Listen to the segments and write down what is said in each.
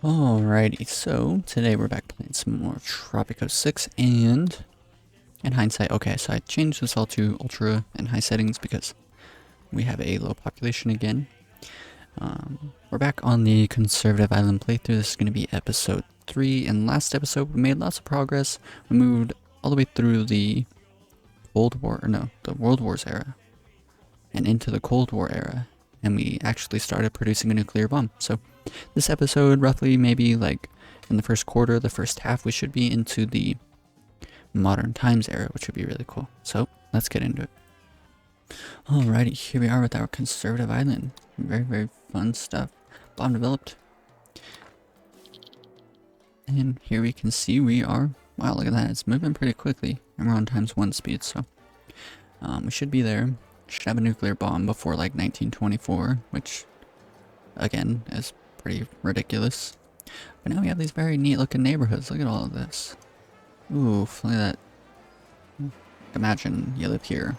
Alrighty, so today we're back playing some more Tropico 6, and in hindsight, okay, so I changed this all to ultra and high settings because we have a low population again. We're back on the conservative island playthrough. This is going to be episode 3. In last episode, we made lots of progress. We moved all the way through the the World Wars era, and into the Cold War era, and we actually started producing a nuclear bomb. So this episode, roughly maybe like in the first quarter, the first half, we should be into the modern times era, which would be really cool. So let's get into it. Alrighty, here we are with our conservative island. Very, very fun stuff. Bomb developed. And here we can see we are, wow, look at that, it's moving pretty quickly. And we're on ×1 speed, so we should be there. Should have a nuclear bomb before like 1924, which again is pretty ridiculous. But now we have these very neat looking neighborhoods. Look at all of this. Oof, look at that. Imagine you live here.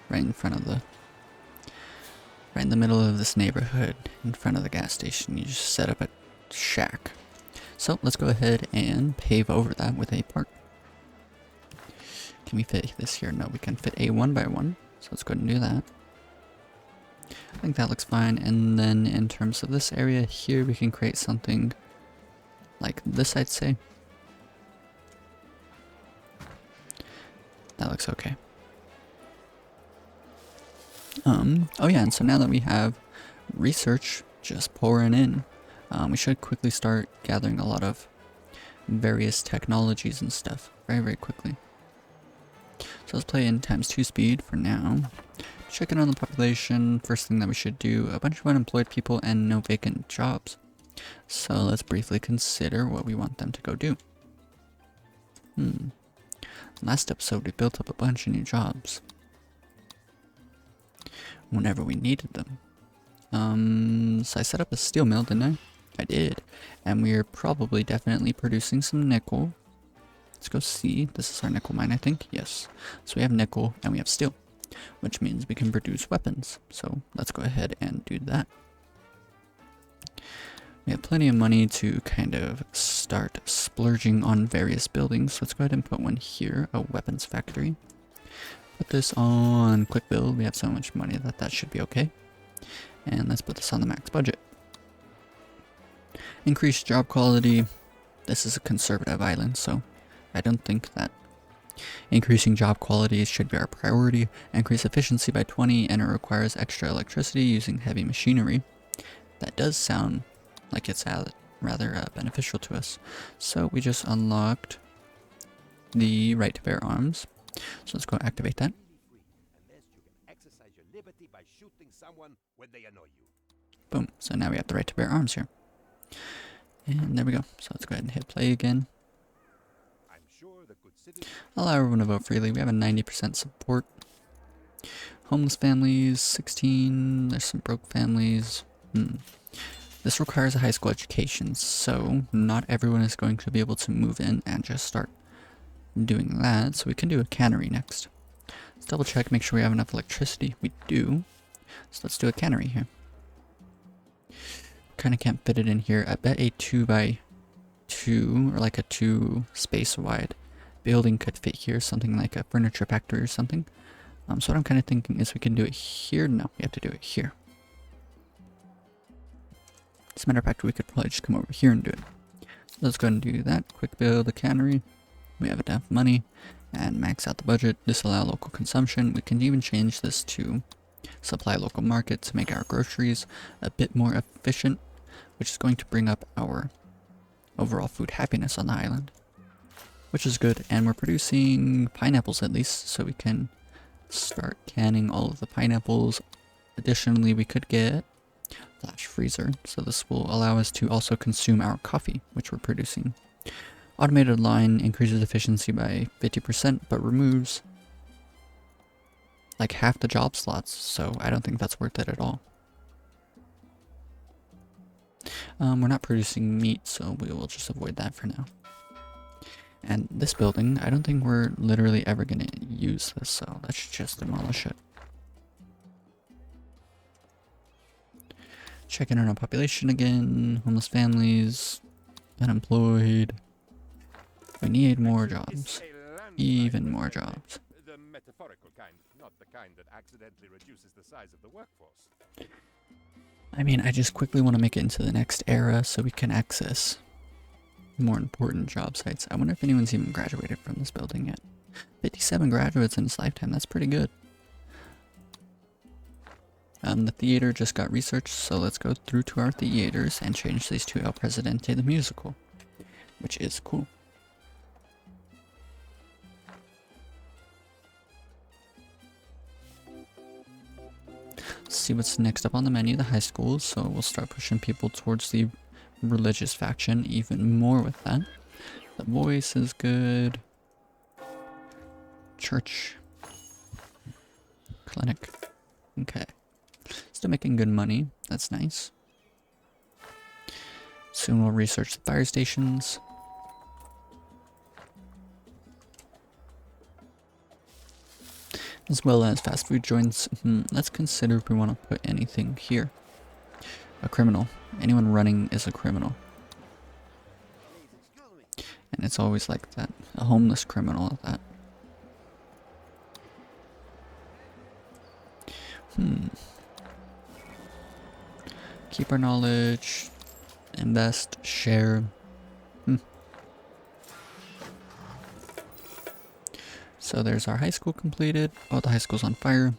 Right in front of right in the middle of this neighborhood, in front of the gas station. You just set up a shack. So let's go ahead and pave over that with a park. Can we fit this here? No, we can fit a 1x1. So let's go ahead and do that. I think that looks fine. And then in terms of this area here, we can create something like this, I'd say. That looks okay. Oh yeah, and so now that we have research just pouring in, we should quickly start gathering a lot of various technologies and stuff very, very quickly. So let's play in ×2 speed for now. Checking on the population. First thing that we should do, a bunch of unemployed people and no vacant jobs. So let's briefly consider what we want them to go do. Last episode we built up a bunch of new jobs whenever we needed them. So I set up a steel mill, didn't I? I did. And we are probably definitely producing some nickel. Let's go see. This is our nickel mine, I think. Yes. So we have nickel and we have steel, which means we can produce weapons. So let's go ahead and do that. We have plenty of money to kind of start splurging on various buildings. So let's go ahead and put one here, a weapons factory. Put this on quick build. We have so much money that that should be okay. And let's put this on the max budget. Increase job quality. This is a conservative island, so I don't think that increasing job quality should be our priority. Increase efficiency by 20, and it requires extra electricity using heavy machinery. That does sound like it's rather beneficial to us. So we just unlocked the right to bear arms. So let's go activate that. Boom. So now we have the right to bear arms here. And there we go. So let's go ahead and hit play again. Allow everyone to vote freely. We have a 90% support. Homeless families, 16. There's some broke families. This requires a high school education, so not everyone is going to be able to move in and just start doing that. So we can do a cannery next. Let's double check, make sure we have enough electricity. We do. So let's do a cannery here. Kind of can't fit it in here. I bet a 2x2 or like a 2 space wide building could fit here, something like a furniture factory or something. So what I'm kind of thinking is we can do it here. No, we have to do it here. As a matter of fact, we could probably just come over here and do it. So let's go ahead and do that. Quick build the cannery. We have enough money and max out the budget. Disallow local consumption. We can even change this to supply local market to make our groceries a bit more efficient, which is going to bring up our overall food happiness on the island, which is good. And we're producing pineapples at least, so we can start canning all of the pineapples. Additionally, we could get flash freezer, so this will allow us to also consume our coffee, which we're producing. Automated line increases efficiency by 50%, but removes like half the job slots, so I don't think that's worth it at all. We're not producing meat, so we will just avoid that for now. And this building, I don't think we're literally ever going to use this, so let's just demolish it. Check in on our population again. Homeless families. Unemployed. We need more jobs. Even more jobs. The metaphorical kind, not the kind that accidentally reduces the size of the workforce. I mean, I just quickly want to make it into the next era so we can access more important job sites. I wonder if anyone's even graduated from this building yet. 57 graduates in his lifetime, that's pretty good. The theater just got researched, so let's go through to our theaters and change these to El Presidente the musical, which is cool. Let's see what's next up on the menu, the high schools, so we'll start pushing people towards the religious faction even more with that. The voice is good. Church. Clinic. Okay. Still making good money. That's nice. Soon we'll research the fire stations. As well as fast food joints. Let's consider if we want to put anything here. A criminal. Anyone running is a criminal. And it's always like that. A homeless criminal at that. Keep our knowledge. Invest. Share. So there's our high school completed. Oh, the high school's on fire.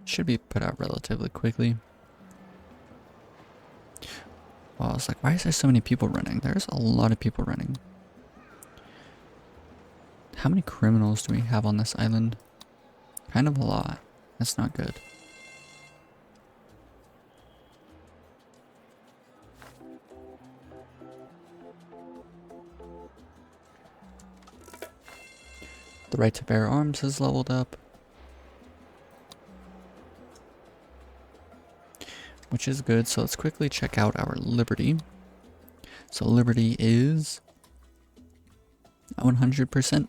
Should be put out relatively quickly. Wow, I was like, why is there so many people running? There's a lot of people running. How many criminals do we have on this island? Kind of a lot. That's not good. The right to bear arms has leveled up. Which is good, so let's quickly check out our liberty. So liberty is 100%.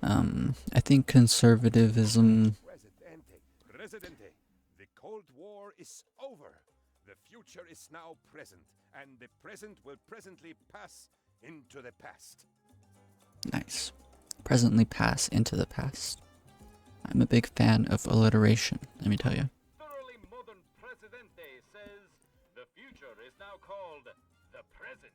I think conservatism... Presidente, the Cold War is over. The future is now present, and the present will presently pass into the past. Nice. Presently pass into the past. I'm a big fan of alliteration, let me tell you. Thoroughly modern Presidente says the future is now called the present.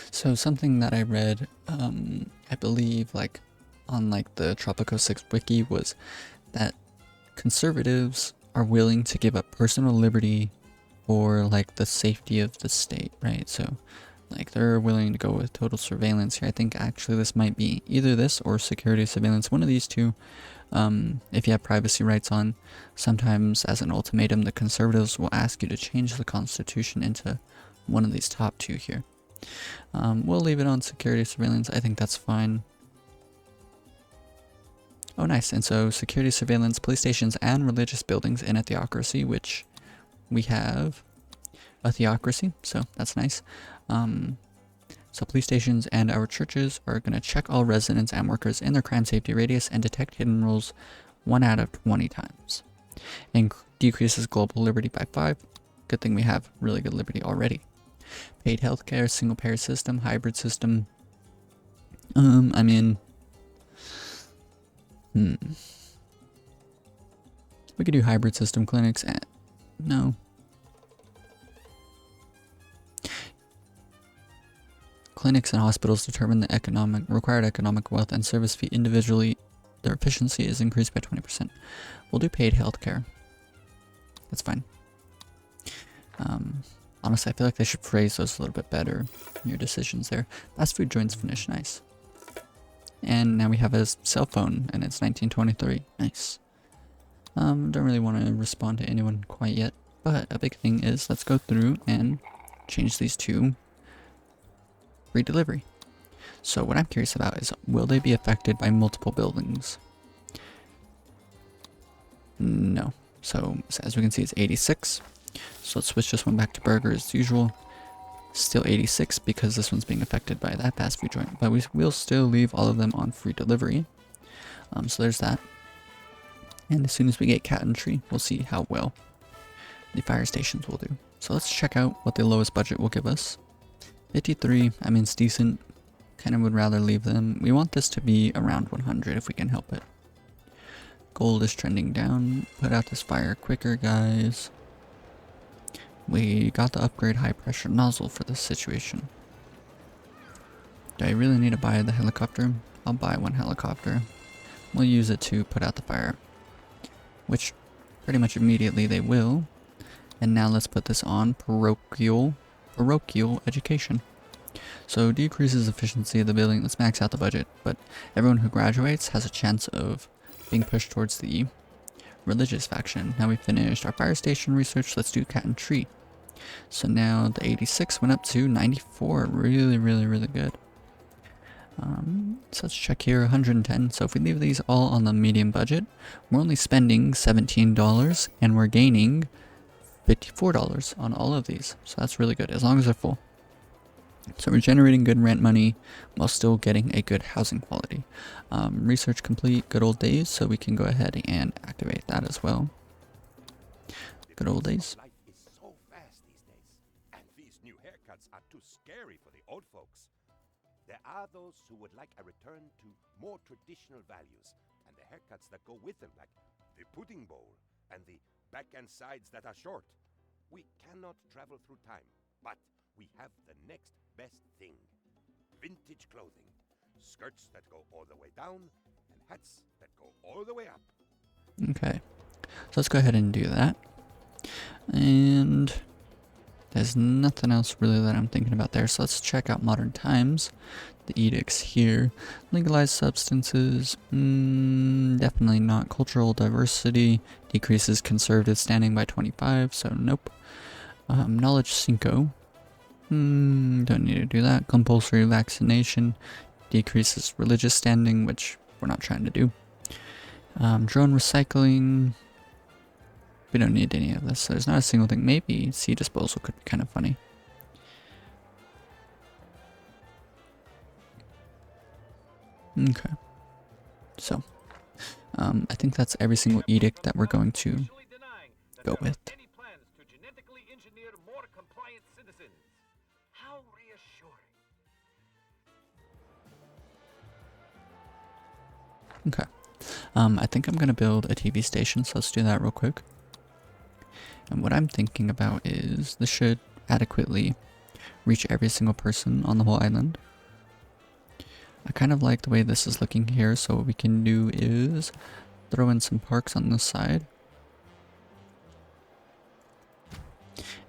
So something that I read, I believe like on like the Tropico 6 wiki was that conservatives are willing to give up personal liberty for like the safety of the state, right? So like they're willing to go with total surveillance here. I think actually this might be either this or security surveillance, one of these two. If you have privacy rights on, sometimes as an ultimatum the conservatives will ask you to change the constitution into one of these top two here. We'll leave it on security surveillance. I think that's fine. Oh nice, and so security surveillance, police stations and religious buildings in a theocracy, which we have a theocracy, so that's nice. So police stations and our churches are going to check all residents and workers in their crime safety radius and detect hidden rules 1 out of 20 times. And decreases global liberty by 5. Good thing we have really good liberty already. Paid healthcare, single payer system, hybrid system. I mean... We could do hybrid system clinics. No. Clinics and hospitals determine the required economic wealth and service fee individually. Their efficiency is increased by 20%. We'll do paid healthcare. That's fine. Honestly, I feel like they should phrase those a little bit better. Your decisions there. Fast food joints finish nice. And now we have a cell phone, and it's 1923. Nice. Don't really want to respond to anyone quite yet, but a big thing is let's go through and change these to free delivery. So what I'm curious about is, will they be affected by multiple buildings? No. So as we can see, it's 86. So let's switch this one back to burger as usual. Still 86 because this one's being affected by that fast food joint, but we will still leave all of them on free delivery. So there's that. And as soon as we get cat and tree, we'll see how well the fire stations will do. So let's check out what the lowest budget will give us. 53, I mean it's decent. Kind of would rather leave them. We want this to be around 100 if we can help it. Gold is trending down. Put out this fire quicker, guys. We got the upgrade high pressure nozzle for this situation. Do I really need to buy the helicopter? I'll buy one helicopter. We'll use it to put out the fire, which pretty much immediately they will. And now let's put this on parochial education. So decreases efficiency of the building. Let's max out the budget, but everyone who graduates has a chance of being pushed towards the religious faction. Now we finished our fire station research. Let's do cat and tree. So now the 86 went up to 94. Really, really, really good. So let's check here, 110. So if we leave these all on the medium budget, we're only spending $17 and we're gaining $54 on all of these. So that's really good, as long as they're full. So we're generating good rent money while still getting a good housing quality. Research complete, good old days, so we can go ahead and activate that as well. Good old days. Life is so fast these days, and these new haircuts are too scary for the old folks. There are those who would like a return to more traditional values, and the haircuts that go with them, like the pudding bowl and the back and sides that are short. We cannot travel through time, but we have the next best thing. Vintage clothing. Skirts that go all the way down, and hats that go all the way up. Okay, so let's go ahead and do that. And there's nothing else really that I'm thinking about there, so let's check out modern times. The edicts here. Legalized substances, definitely not. Cultural diversity decreases conservative standing by 25, so nope. Knowledge 5, don't need to do that. Compulsory vaccination decreases religious standing, which we're not trying to do. Drone recycling, we don't need any of this, so there's not a single thing. Maybe sea disposal could be kind of funny. Okay, so I think that's every single edict that we're going to go with. Okay, I think I'm gonna build a TV station, so let's do that real quick. And what I'm thinking about is this should adequately reach every single person on the whole island. I kind of like the way this is looking here, so what we can do is throw in some parks on this side.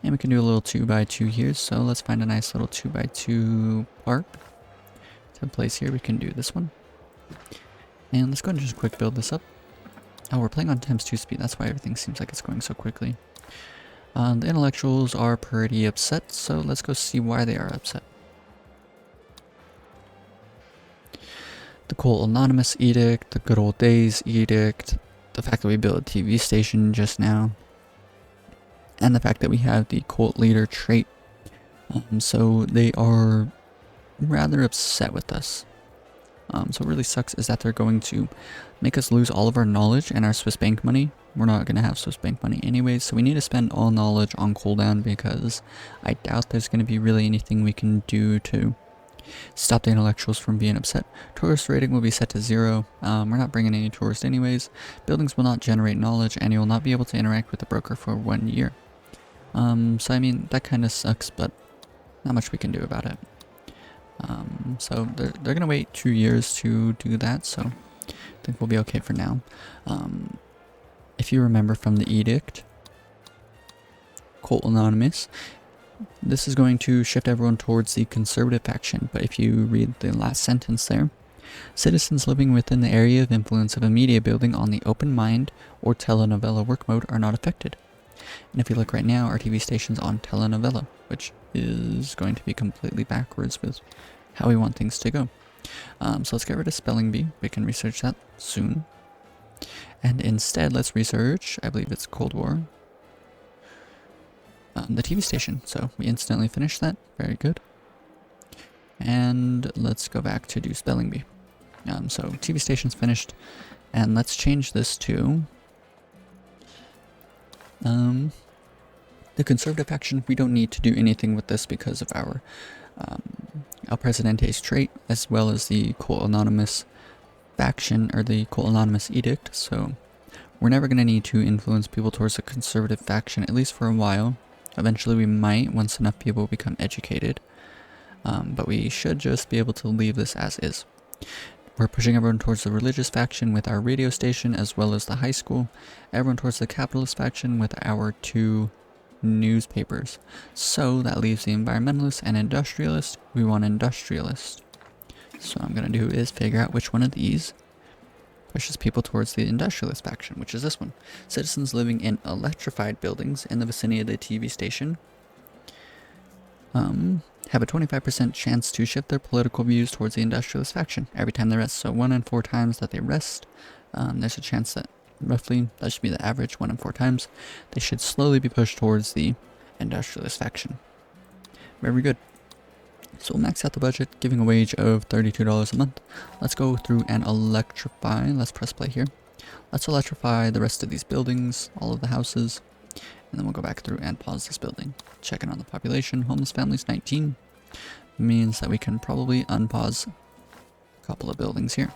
And we can do a little 2x2 here, so let's find a nice little 2x2 park to place here. We can do this one. And let's go ahead and just quick build this up. Oh, we're playing on ×2 speed, that's why everything seems like it's going so quickly. The intellectuals are pretty upset, so let's go see why they are upset. The Coal Anonymous Edict, the Good Old Days Edict, the fact that we built a TV station just now, and the fact that we have the Cult Leader trait. So they are rather upset with us. So what really sucks is that they're going to make us lose all of our knowledge and our Swiss bank money. We're not going to have Swiss bank money anyways, so we need to spend all knowledge on cooldown because I doubt there's going to be really anything we can do to stop the intellectuals from being upset. Tourist rating will be set to 0. We're not bringing any tourists anyways. Buildings will not generate knowledge, and you will not be able to interact with the broker for 1 year. So I mean, that kind of sucks, but not much we can do about it. So they're gonna wait 2 years to do that, so I think we'll be okay for now. If you remember from the edict, Cult Anonymous, this is going to shift everyone towards the conservative faction, but if you read the last sentence there, citizens living within the area of influence of a media building on the open mind or telenovela work mode are not affected. And if you look right now, our TV station's on telenovela, which is going to be completely backwards with how we want things to go. So let's get rid of spelling bee. We can research that soon. And instead, let's research, I believe it's Cold War, the TV station. So we instantly finished that. Very good. And let's go back to do spelling bee. So TV station's finished. And let's change this to The conservative faction, we don't need to do anything with this because of our El Presidente's trait, as well as the Cult Anonymous faction, or the Cult Anonymous edict, so we're never going to need to influence people towards a conservative faction, at least for a while. Eventually we might, once enough people become educated, but we should just be able to leave this as is. We're pushing everyone towards the religious faction with our radio station, as well as the high school, everyone towards the capitalist faction with our 2 newspapers. So that leaves the environmentalist and industrialist. We want industrialist. So what I'm going to do is figure out which one of these pushes people towards the industrialist faction, which is this one. Citizens living in electrified buildings in the vicinity of the TV station have a 25% chance to shift their political views towards the industrialist faction every time they rest. So 1 in 4 times that they rest, there's a chance that roughly, that should be the average, 1 in 4 times, they should slowly be pushed towards the industrialist faction. Very good. So we'll max out the budget, giving a wage of $32 a month. Let's go through and electrify. Let's press play here. Let's electrify the rest of these buildings, all of the houses, and then we'll go back through and pause this building. Checking on the population. Homeless families 19. Means that we can probably unpause a couple of buildings here.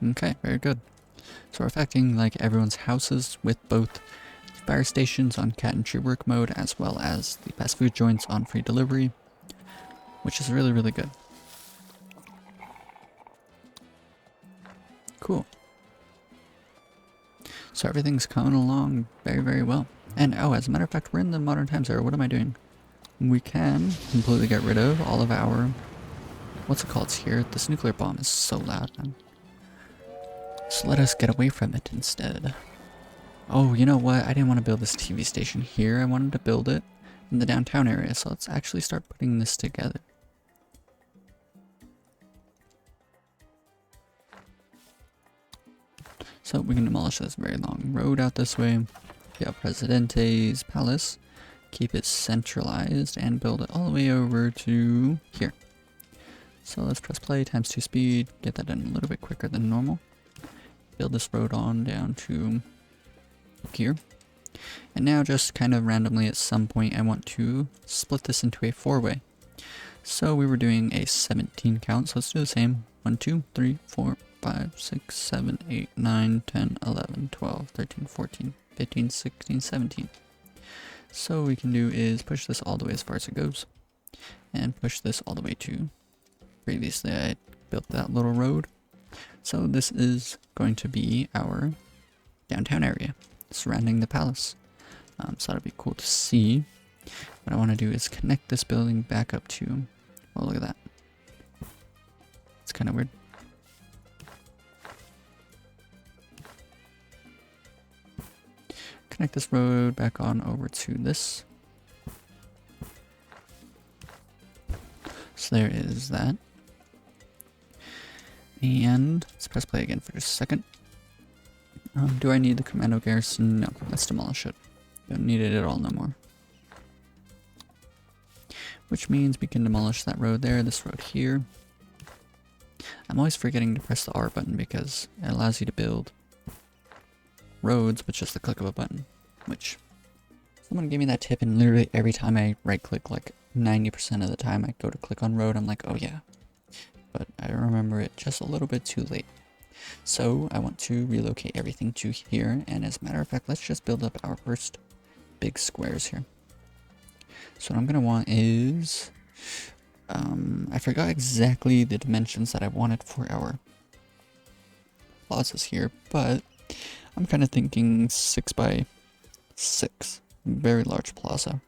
Okay, very good. So we're affecting like everyone's houses with both fire stations on cat and tree work mode, as well as the fast food joints on free delivery, which is really, really good. Cool. So everything's coming along very, very well. And oh, as a matter of fact, we're in the modern times era. What am I doing? We can completely get rid of all of our, what's it called here? This nuclear bomb is so loud, man. So let us get away from it instead. Oh, you know what? I didn't want to build this TV station here. I wanted to build it in the downtown area. So let's actually start putting this together. So we can demolish this very long road out this way. Get Presidente's palace. Keep it centralized and build it all the way over to here. So let's press play, ×2 speed. Get that done a little bit quicker than normal. Build this road on down to here. And now just kind of randomly at some point I want to split this into a 4-way. So we were doing a 17 count, so let's do the same. 1, 2, 3, 4, 5, 6, 7, 8, 9, 10, 11, 12, 13, 14, 15, 16, 17. So what we can do is push this all the way as far as it goes. And push this all the way to, previously I built that little road. So this is going to be our downtown area surrounding the palace. So that'll be cool to see. What I want to do is connect this building back up to, oh look at that. It's kind of weird. Connect this road back on over to this. So there is that. And let's press play again for just a second. Do I need the commando garrison? No, let's demolish it. Don't need it at all no more. Which means we can demolish that road there, this road here. I'm always forgetting to press the R button because it allows you to build roads with just the click of a button. Which, someone gave me that tip, and literally every time I right click, like 90% of the time I go to click on road, I'm like, oh yeah. But I remember it just a little bit too late. So I want to relocate everything to here, and as a matter of fact, let's just build up our first big squares here. So what I'm going to want is, I forgot exactly the dimensions that I wanted for our plazas here, but I'm kind of thinking 6 by 6, very large plaza.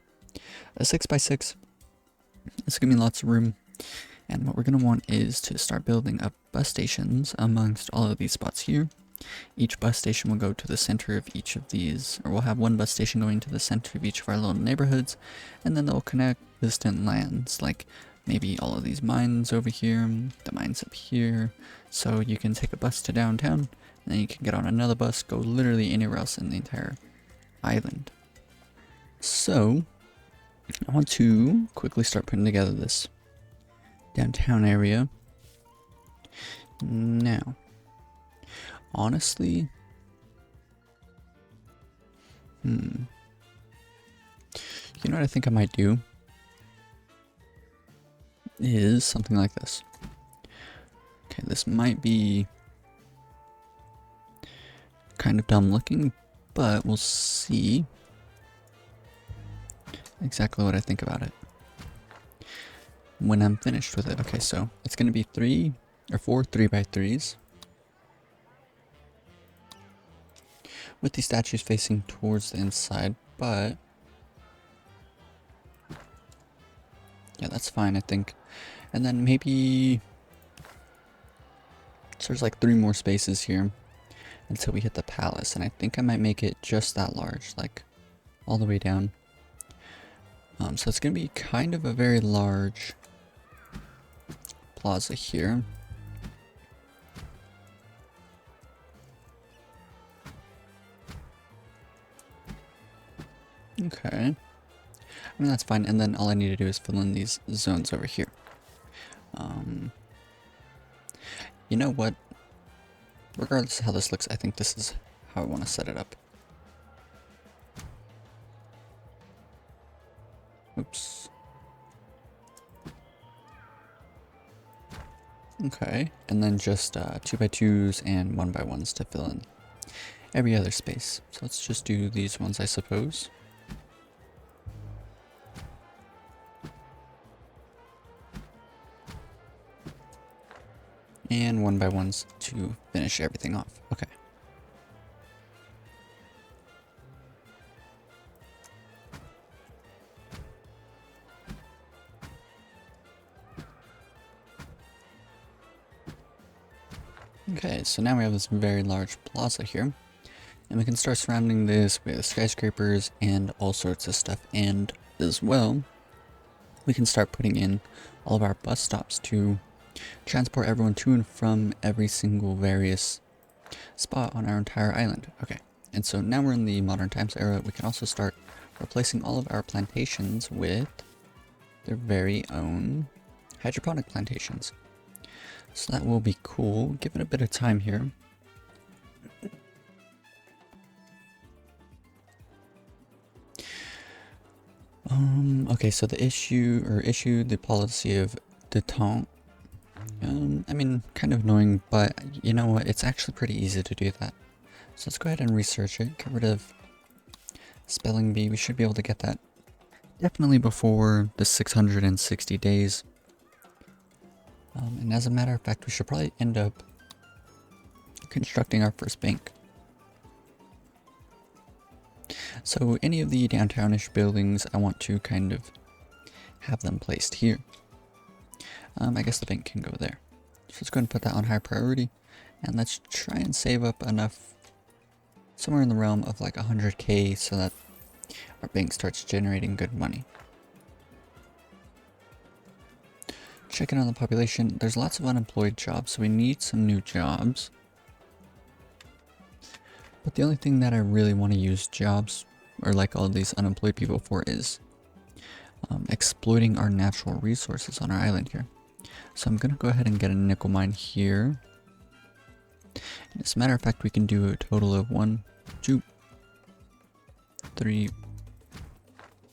A 6 by 6, it's going to be lots of room. And what we're going to want is to start building up bus stations amongst all of these spots here. Each bus station will go to the center of each of these, or we'll have one bus station going to the center of each of our little neighborhoods, and then they'll connect distant lands, like maybe all of these mines over here, the mines up here, so you can take a bus to downtown, and then you can get on another bus, go literally anywhere else in the entire island. So, I want to quickly start putting together this downtown area. Now, honestly, you know what I think I might do? Is something like this. Okay, this might be kind of dumb looking, but we'll see exactly what I think about it when I'm finished with it. Okay, so it's going to be 3 or 4 3x3s with these statues facing towards the inside, but yeah, that's fine, I think. And then maybe so there's like 3 more spaces here until we hit the palace, and I think I might make it just that large, like all the way down. So it's gonna be kind of a very large plaza here. Okay, I mean that's fine, and then all I need to do is fill in these zones over here. You know what? Regardless of how this looks, I think this is how I want to set it up. Oops. Okay, and then just 2x2s and 1x1s to fill in every other space. So let's just do these ones, I suppose. And 1x1s to finish everything off. Okay. Okay, so now we have this very large plaza here, and we can start surrounding this with skyscrapers and all sorts of stuff, and as well, we can start putting in all of our bus stops to transport everyone to and from every single various spot on our entire island. Okay, and so now we're in the modern times era. We can also start replacing all of our plantations with their very own hydroponic plantations. So that will be cool. Give it a bit of time here. Okay, so the issue the policy of detente. I mean, kind of annoying, but you know what? It's actually pretty easy to do that. So let's go ahead and research it. Get rid of spelling bee. We should be able to get that definitely before the 660 days. And as a matter of fact, we should probably end up constructing our first bank. So any of the downtownish buildings, I want to kind of have them placed here. I guess the bank can go there. So let's go ahead and put that on high priority. And let's try and save up enough, somewhere in the realm of like 100k, so that our bank starts generating good money. Checking on the population, there's lots of unemployed jobs, so we need some new jobs. But the only thing that I really want to use jobs, or like all these unemployed people for, is exploiting our natural resources on our island here. So I'm gonna go ahead and get a nickel mine here. And as a matter of fact, we can do a total of 1, 2, 3,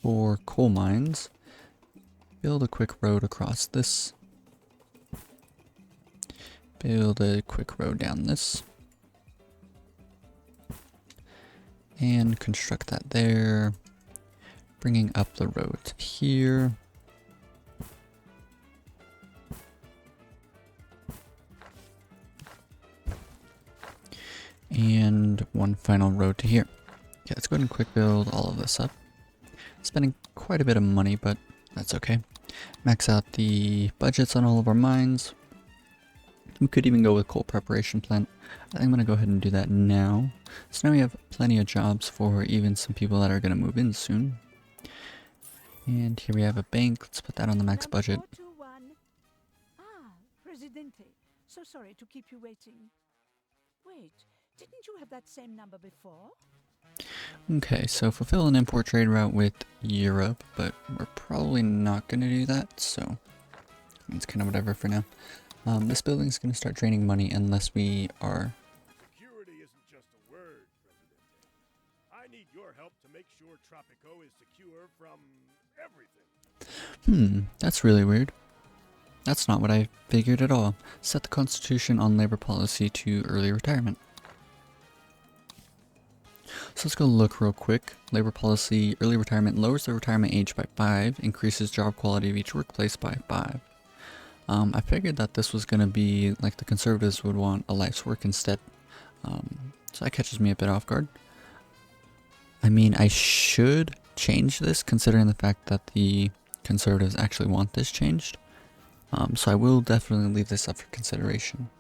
4 coal mines. Build a quick road across this. Build a quick road down this. And construct that there. Bringing up the road to here. And one final road to here. Okay, let's go ahead and quick build all of this up. Spending quite a bit of money, but that's okay. Max out the budgets on all of our mines. We could even go with coal preparation plant. I think I'm going to go ahead and do that now. So now we have plenty of jobs for even some people that are going to move in soon. And here we have a bank. Let's put that on the max budget. Ah, Presidente. So sorry to keep you waiting. Wait, didn't you have that same number before? Okay, so fulfill an import trade route with Europe, but we're probably not going to do that, so it's kind of whatever for now. This building's gonna start draining money unless we are... Security isn't just a word, Presidente. I need your help to make sure Tropico is secure from everything. That's really weird. That's not what I figured at all. Set the Constitution on labor policy to early retirement. So let's go look real quick. Labor policy, early retirement lowers the retirement age by 5, increases job quality of each workplace by 5. I figured that this was going to be like the conservatives would want a life's work instead. So that catches me a bit off guard. I mean, I should change this considering the fact that the conservatives actually want this changed. So I will definitely leave this up for consideration.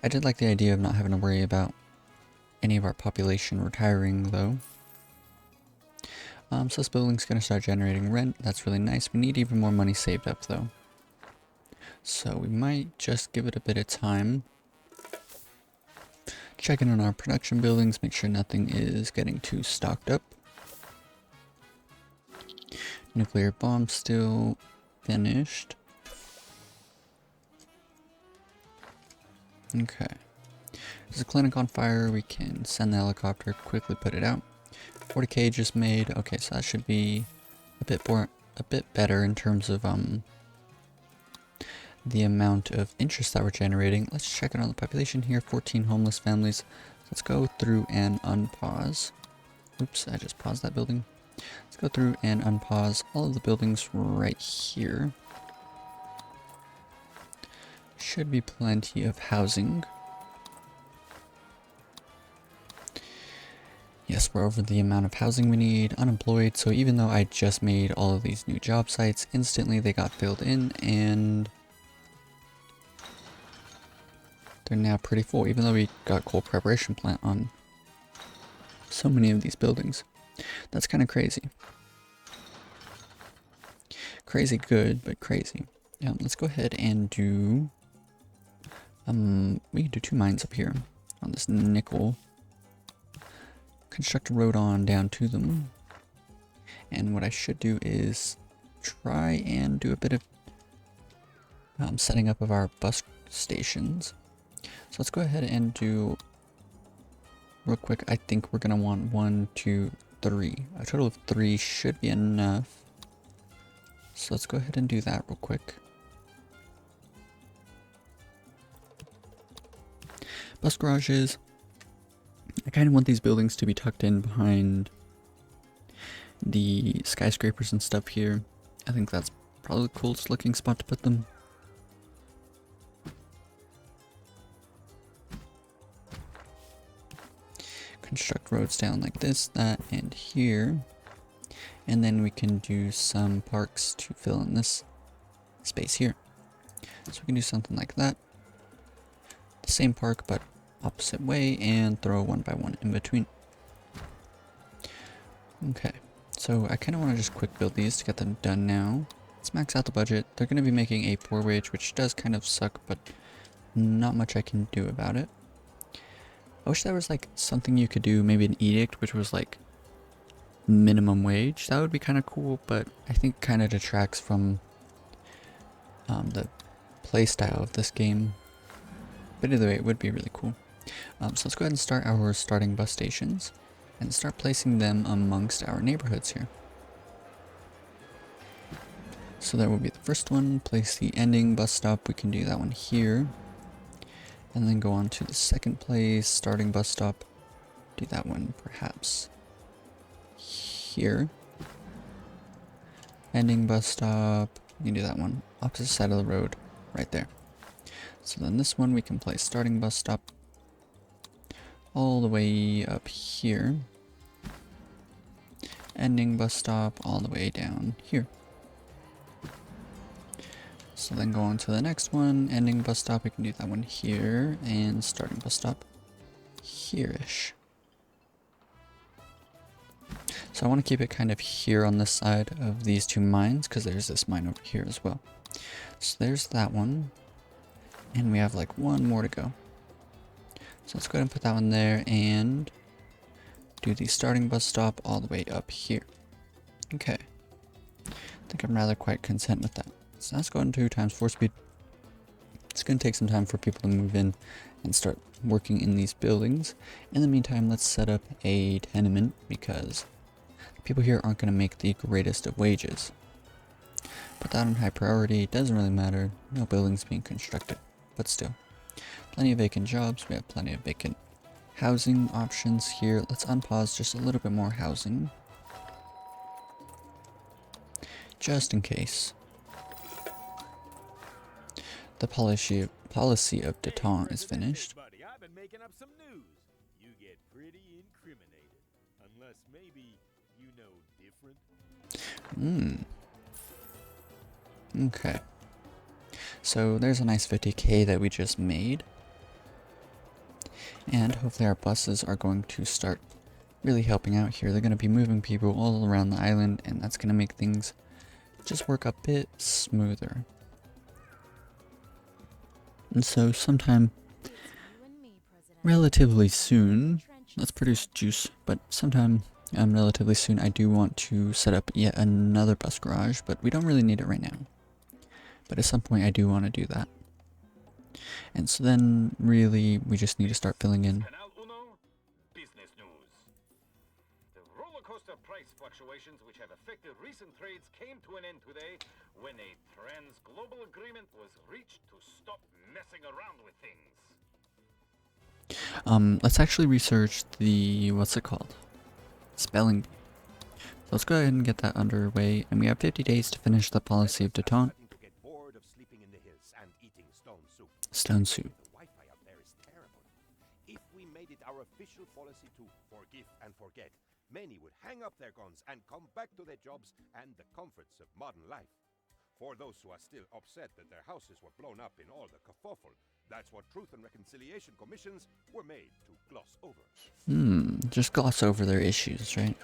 I did like the idea of not having to worry about any of our population retiring though. So this building's going to start generating rent. That's really nice. We need even more money saved up though. So we might just give it a bit of time. Check in on our production buildings, make sure nothing is getting too stocked up. Nuclear bomb still finished. Okay. There's a clinic on fire, we can send the helicopter, quickly put it out. 40k just made, okay, so that should be a bit better in terms of the amount of interest that we're generating. Let's check it on the population here, 14 homeless families. Let's go through and unpause. Oops, I just paused that building. Let's go through and unpause all of the buildings right here. Should be plenty of housing. Yes, we're over the amount of housing we need. Unemployed, so even though I just made all of these new job sites, instantly they got filled in and they're now pretty full, even though we got coal preparation plant on so many of these buildings. That's kind of crazy. Crazy good, but crazy. Let's go ahead and do... we can do 2 mines up here on this nickel. Construct a road on down to them. And what I should do is try and do a bit of setting up of our bus stations. So let's go ahead and do real quick. I think we're gonna want 1, 2, 3. A total of 3 should be enough. So let's go ahead and do that real quick. Bus garages. I kind of want these buildings to be tucked in behind the skyscrapers and stuff here. I think that's probably the coolest looking spot to put them. Construct roads down like this, that, and here. And then we can do some parks to fill in this space here. So we can do something like that. The same park, but opposite way, and throw 1 by 1 in between. Okay, so I kind of want to just quick build these to get them done now. Let's max out the budget. They're going to be making a poor wage, which does kind of suck, but not much I can do about it. I wish there was like something you could do, maybe an edict, which was like minimum wage. That would be kind of cool, but I think kind of detracts from the playstyle of this game. But either way, it would be really cool. So let's go ahead and start our starting bus stations and start placing them amongst our neighborhoods here. So that will be the first one. Place the ending bus stop. We can do that one here. And then go on to the second place, starting bus stop. Do that one perhaps here. Ending bus stop. You can do that one opposite side of the road right there. So then this one we can place starting bus stop all the way up here. Ending bus stop all the way down here. So then go on to the next one, ending bus stop, we can do that one here, and starting bus stop here-ish. So I want to keep it kind of here on this side of these 2 mines, because there's this mine over here as well. So there's that one, and we have like 1 more to go. So let's go ahead and put that one there, and do the starting bus stop all the way up here. Okay. I think I'm rather quite content with that. So let's go into 2 times 4 speed. It's going to take some time for people to move in and start working in these buildings. In the meantime, let's set up a tenement because people here aren't going to make the greatest of wages. Put that on high priority, doesn't really matter, no buildings being constructed, but still. Plenty of vacant jobs, we have plenty of vacant housing options here. Let's unpause just a little bit more housing. Just in case. The policy of detente is finished. I've been making up some news. You get pretty incriminated. Unless maybe you know different. Okay. So there's a nice 50k that we just made. And hopefully our buses are going to start really helping out here. They're going to be moving people all around the island, and that's going to make things just work a bit smoother. And so sometime relatively soon, let's produce juice, but sometime relatively soon I do want to set up yet another bus garage, but we don't really need it right now. But at some point I do want to do that. And so then really we just need to start filling in. Business news. The roller coaster price fluctuations which have affected recent trades came to an end today when a trans-global agreement was reached to stop messing around with things. Let's actually research the, what's it called? Spelling bee. So let's go ahead and get that underway, and we have 50 days to finish the policy of detente. To get bored of sleeping in the hills and eating stone soup. Stone soup. The Wi-Fi out there is terrible. If we made it our official policy to forgive and forget, many would hang up their guns and come back to their jobs and the comforts of modern life. For those who are still upset that their houses were blown up in all the kerfuffle, that's what Truth and Reconciliation Commissions were made to gloss over. Just gloss over their issues, right?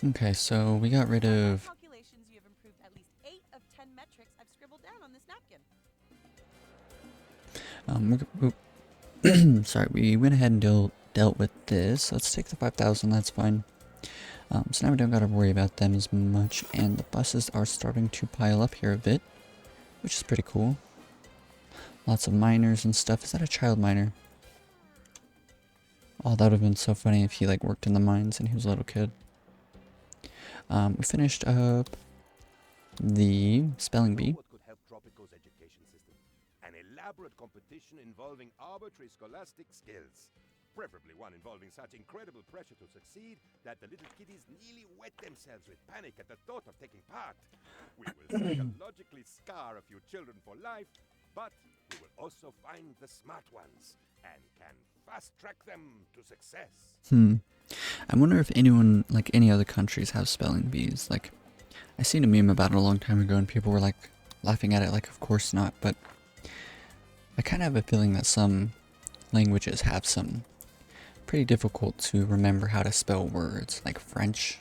Okay, so we got rid of... Calculations, you have improved at least 8 of 10 metrics I've scribbled down on this napkin. Sorry, we went ahead and dealt with this. Let's take the 5,000, that's fine. So now we don't gotta worry about them as much, and the buses are starting to pile up here a bit, which is pretty cool. Lots of miners and stuff. Is that a child miner? Oh, that would have been so funny if he like worked in the mines and he was a little kid. We finished up the spelling bee. What could help Tropico's education system? An elaborate competition involving arbitrary scholastic skills. Preferably one involving such incredible pressure to succeed that the little kiddies nearly wet themselves with panic at the thought of taking part. We will psychologically scar a few children for life, but we will also find the smart ones and can fast-track them to success. I wonder if anyone, like any other countries, have spelling bees. Like, I seen a meme about it a long time ago and people were like laughing at it like, of course not, but I kind of have a feeling that some languages have some pretty difficult to remember how to spell words, like French.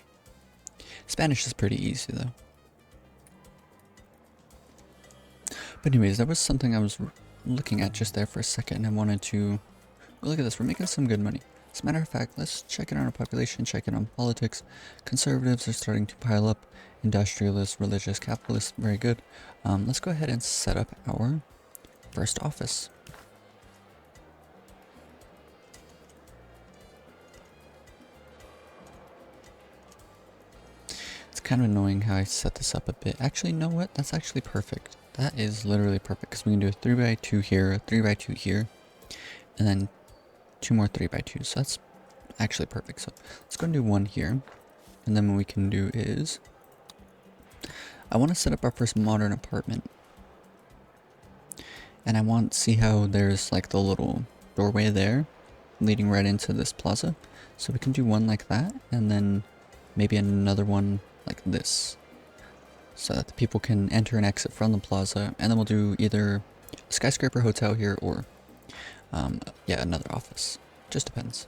Spanish is pretty easy though. But anyways, that was something I was looking at just there for a second, and I wanted to... Oh, look at this, we're making some good money. As a matter of fact, let's check it on our population, check it on politics. Conservatives are starting to pile up. Industrialists, religious, capitalists, very good. Let's go ahead and set up our first office. It's kind of annoying how I set this up a bit. Actually, you know what? That's actually perfect. That is literally perfect, because we can do a 3x2 here, a 3x2 here, and then 2 more 3x2s. So that's actually perfect. So let's go and do 1 here, and then what we can do is, I want to set up our first modern apartment, and I want to see how there's like the little doorway there leading right into this plaza. So we can do 1 like that, and then maybe another one like this, so that the people can enter and exit from the plaza, and then we'll do either a skyscraper hotel here or yeah, another office. Just depends.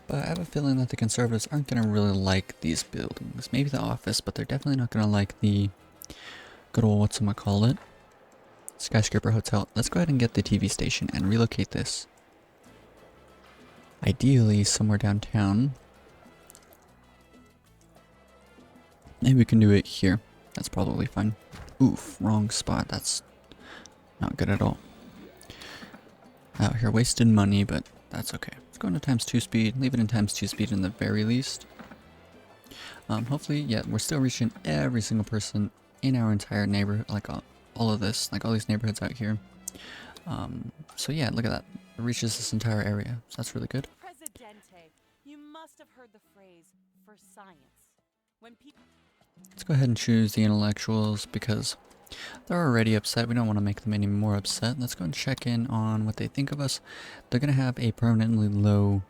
But I have a feeling that the conservatives aren't going to really like these buildings. Maybe the office, but they're definitely not going to like the good old whatchamacallit skyscraper hotel. Let's go ahead and get the TV station and relocate this. Ideally somewhere downtown. Maybe we can do it here. That's probably fine. Oof, wrong spot. That's Not good at all. Out here wasting money, but that's okay. Let's go into ×2 speed, leave it in ×2 speed in the very least. Hopefully, yeah, we're still reaching every single person in our entire neighborhood, like all of this, like all these neighborhoods out here. So yeah, look at that. It reaches this entire area, so that's really good. Presidente, you must have heard the phrase for science. When people Let's go ahead and choose the intellectuals because they're already upset. We don't want to make them any more upset. Let's go and check in on what they think of us. They're going to have a permanently low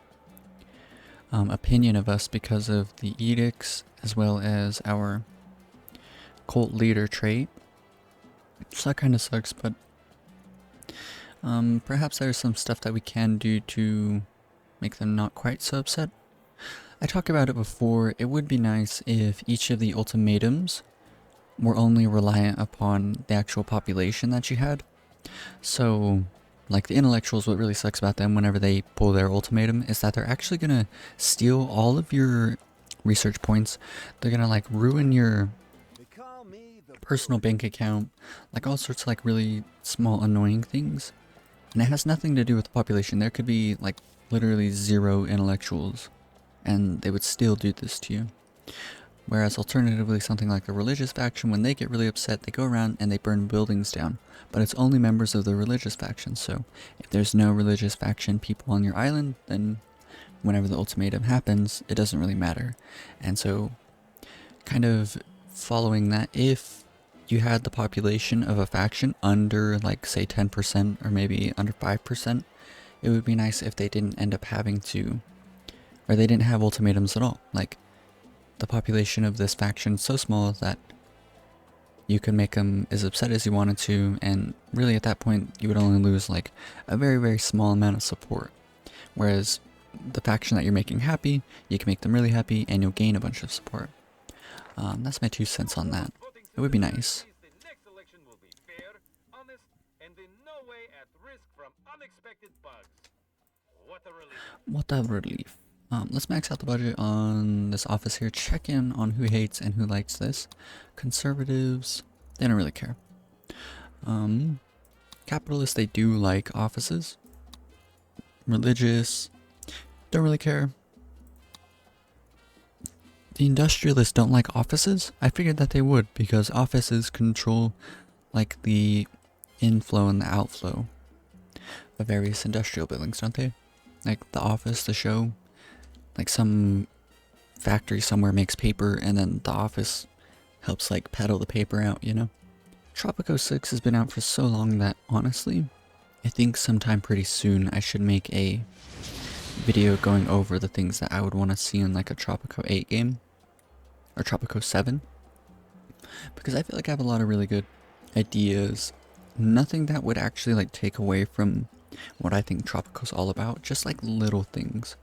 opinion of us because of the edicts as well as our cult leader trait. So that kind of sucks, but perhaps there's some stuff that we can do to make them not quite so upset. I talked about it before. It would be nice if each of the ultimatums were only reliant upon the actual population that you had. So, like the intellectuals, what really sucks about them whenever they pull their ultimatum is that they're actually gonna steal all of your research points. They're gonna like ruin your personal bank account, like all sorts of like really small annoying things. And it has nothing to do with the population. There could be like literally 0 intellectuals and they would still do this to you. Whereas alternatively, something like the religious faction, when they get really upset, they go around and they burn buildings down. But it's only members of the religious faction, so if there's no religious faction people on your island, then whenever the ultimatum happens, it doesn't really matter. And so, kind of following that, if you had the population of a faction under, like, say 10% or maybe under 5%, it would be nice if they didn't end up having to, or they didn't have ultimatums at all. Like, the population of this faction is so small that you could make them as upset as you wanted to, and really at that point you would only lose like a very, very small amount of support. Whereas the faction that you're making happy, you can make them really happy and you'll gain a bunch of support. That's my 2 cents on that. It would be nice. The next election will be fair, honest, and in no way at risk from unexpected bugs. What a relief. What a relief. Let's max out the budget on this office here. Check in on who hates and who likes this. Conservatives, they don't really care. Capitalists, they do like offices. Religious, don't really care. The industrialists don't like offices. I figured that they would because offices control like the inflow and the outflow of various industrial buildings, don't they? Like the office, the show. Like some factory somewhere makes paper and then the office helps like peddle the paper out, you know? Tropico 6 has been out for so long that honestly, I think sometime pretty soon I should make a video going over the things that I would want to see in like a Tropico 8 game. Or Tropico 7. Because I feel like I have a lot of really good ideas. Nothing that would actually like take away from what I think Tropico's all about. Just like little things.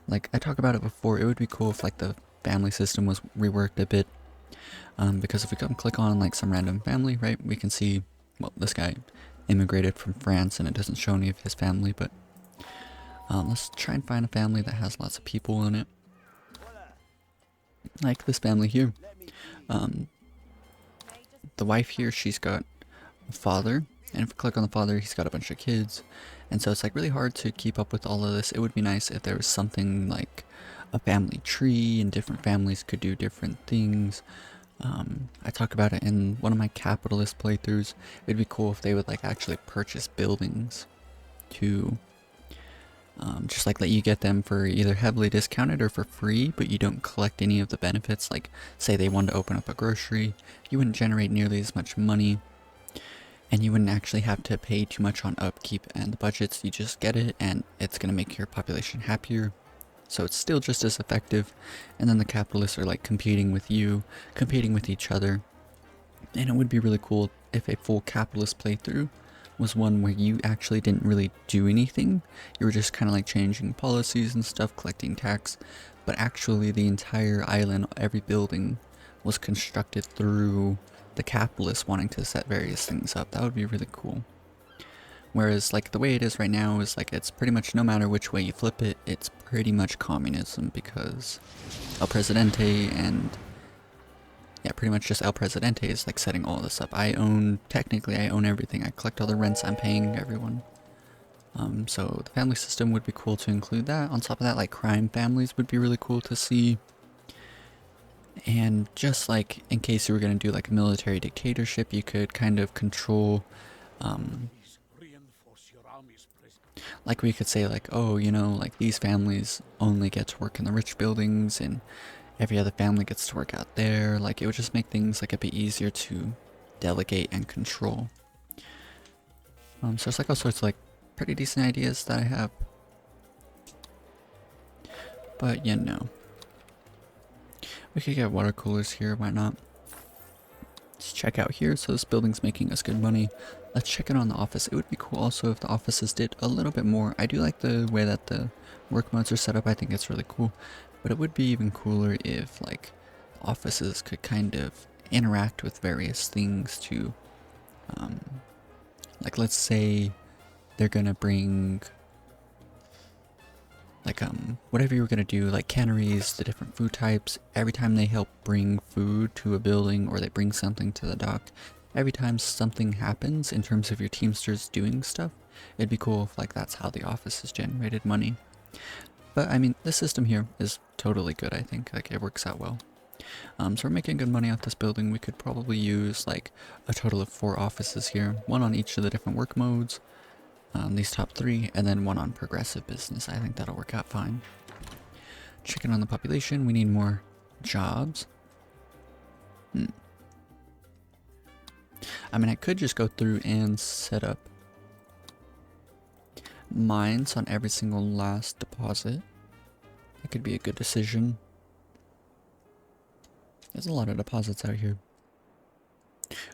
Like, I talked about it before, it would be cool if, like, the family system was reworked a bit. Because if we come click on, like, some random family, right, we can see, well, this guy immigrated from France and it doesn't show any of his family, but let's try and find a family that has lots of people in it. Like this family here. The wife here, she's got a father, and if we click on the father, he's got a bunch of kids. And so it's like really hard to keep up with all of this. It would be nice if there was something like a family tree and different families could do different things. I talk about it in one of my capitalist playthroughs. It'd be cool if they would like actually purchase buildings to just like let you get them for either heavily discounted or for free, but you don't collect any of the benefits. Like say they wanted to open up a grocery, you wouldn't generate nearly as much money. And you wouldn't actually have to pay too much on upkeep and the budgets, you just get it and it's going to make your population happier. So it's still just as effective. And then the capitalists are like competing with you, competing with each other. And it would be really cool if a full capitalist playthrough was one where you actually didn't really do anything. You were just kind of like changing policies and stuff, collecting tax. But actually the entire island, every building was constructed through the capitalists wanting to set various things up. That would be really cool. Whereas like the way it is right now is like it's pretty much no matter which way you flip it, it's pretty much communism because El Presidente and yeah, pretty much just El Presidente is like setting all this up. Technically I own everything. I collect all the rents, I'm paying everyone. So the family system would be cool to include that. On top of that, like crime families would be really cool to see. And just like in case you were going to do like a military dictatorship, you could kind of control, like we could say like, oh, you know, like these families only get to work in the rich buildings and every other family gets to work out there. Like it would just make things like a bit easier to delegate and control. So it's like all sorts of like pretty decent ideas that I have. But you know, we could get water coolers here, why not? Let's check out here. So this building's making us good money. Let's check it on the office. It would be cool also if the offices did a little bit more. I do like the way that the work modes are set up. I think it's really cool. But it would be even cooler if like offices could kind of interact with various things to, like let's say they're gonna bring like whatever you were gonna do, like canneries, the different food types. Every time they help bring food to a building or they bring something to the dock, every time something happens in terms of your Teamsters doing stuff, it'd be cool if like that's how the office has generated money. But I mean, this system here is totally good, I think. Like it works out well. So we're making good money off this building. We could probably use like a total of 4 offices here, one on each of the different work modes. These top 3, and then 1 on progressive business. I think that'll work out fine. Checking on the population, we need more jobs. I mean, I could just go through and set up mines on every single last deposit. That could be a good decision. There's a lot of deposits out here.